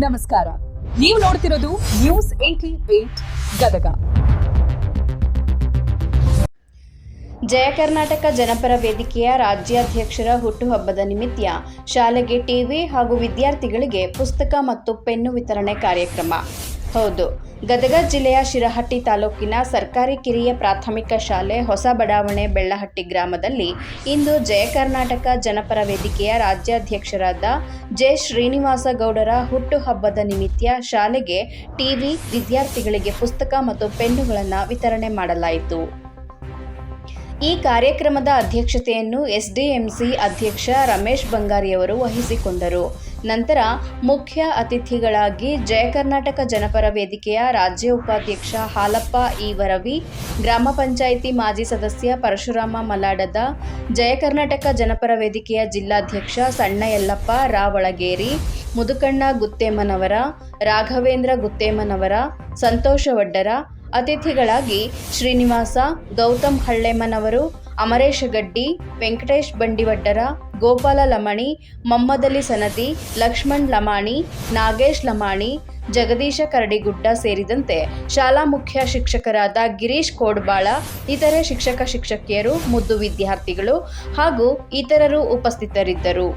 ನಮಸ್ಕಾರ, ನೀವು ನೋಡ್ತಿರೋದು ನ್ಯೂಸ್ 88 ಗದಗ. ಜಯ ಕರ್ನಾಟಕ ಜನಪರ ವೇದಿಕೆಯ ರಾಜ್ಯಾಧ್ಯಕ್ಷರ ಹುಟ್ಟುಹಬ್ಬದ ನಿಮಿತ್ತ ಶಾಲೆಗೆ ಟಿವಿ ಹಾಗೂ ವಿದ್ಯಾರ್ಥಿಗಳಿಗೆ ಪುಸ್ತಕ ಮತ್ತು ಪೆನ್ನು ವಿತರಣೆ ಕಾರ್ಯಕ್ರಮ. ಹೌದು, ಗದಗ ಜಿಲ್ಲೆಯ ಶಿರಹಟ್ಟಿ ತಾಲೂಕಿನ ಸರ್ಕಾರಿ ಕಿರಿಯ ಪ್ರಾಥಮಿಕ ಶಾಲೆ ಹೊಸ ಬಡಾವಣೆ ಬೆಳ್ಳಹಟ್ಟಿ ಗ್ರಾಮದಲ್ಲಿ ಇಂದು ಜಯ ಕರ್ನಾಟಕ ಜನಪರ ವೇದಿಕೆಯ ರಾಜ್ಯಾಧ್ಯಕ್ಷರಾದ ಜೆ ಶ್ರೀನಿವಾಸ ಗೌಡರ ಹುಟ್ಟುಹಬ್ಬದ ನಿಮಿತ್ತ ಶಾಲೆಗೆ ಟಿವಿ, ವಿದ್ಯಾರ್ಥಿಗಳಿಗೆ ಪುಸ್ತಕ ಮತ್ತು ಪೆನ್ನುಗಳನ್ನು ವಿತರಣೆ ಮಾಡಲಾಯಿತು. ಈ ಕಾರ್ಯಕ್ರಮದ ಅಧ್ಯಕ್ಷತೆಯನ್ನು ಎಸ್ಡಿಎಂಸಿ ಅಧ್ಯಕ್ಷ ರಮೇಶ್ ಬಂಗಾರಿಯವರು ವಹಿಸಿಕೊಂಡರು. ನಂತರ ಮುಖ್ಯ ಅತಿಥಿಗಳಾಗಿ ಜಯ ಕರ್ನಾಟಕ ಜನಪರ ವೇದಿಕೆಯ ರಾಜ್ಯ ಉಪಾಧ್ಯಕ್ಷ ಹಾಲಪ್ಪ ಇ ವರವಿ, ಗ್ರಾಮ ಪಂಚಾಯಿತಿ ಮಾಜಿ ಸದಸ್ಯ ಪರಶುರಾಮ ಮಲಾಡದ, ಜಯ ಕರ್ನಾಟಕ ಜನಪರ ವೇದಿಕೆಯ ಜಿಲ್ಲಾಧ್ಯಕ್ಷ ಸಣ್ಣ ಯಲ್ಲಪ್ಪ ರಾವಳಗೇರಿ, ಮುದುಕಣ್ಣ ಗುತ್ತೇಮನವರ, ರಾಘವೇಂದ್ರ ಗುತ್ತೇಮನವರ, ಸಂತೋಷ ವಡ್ಡರ, ಅತಿಥಿಗಳಾಗಿ ಶ್ರೀನಿವಾಸ, ಗೌತಮ್ ಹಳ್ಳೆಮ್ಮನವರು, ಅಮರೇಶ ಗಡ್ಡಿ, ವೆಂಕಟೇಶ್ ಬಂಡಿವಡ್ಡರ, ಗೋಪಾಲ ಲಮಾಣಿ, ಮೊಮ್ಮದಲಿ ಸನದಿ, ಲಕ್ಷ್ಮಣ್ ಲಮಾಣಿ, ನಾಗೇಶ್ ಲಮಾಣಿ, ಜಗದೀಶ ಕರಡಿಗುಡ್ಡ ಸೇರಿದಂತೆ ಶಾಲಾ ಮುಖ್ಯ ಶಿಕ್ಷಕರಾದ ಗಿರೀಶ್ ಕೋಡ್ಬಾಳ, ಇತರೆ ಶಿಕ್ಷಕಿಯರು, ಮುದ್ದು ವಿದ್ಯಾರ್ಥಿಗಳು ಹಾಗೂ ಇತರರು ಉಪಸ್ಥಿತರಿದ್ದರು.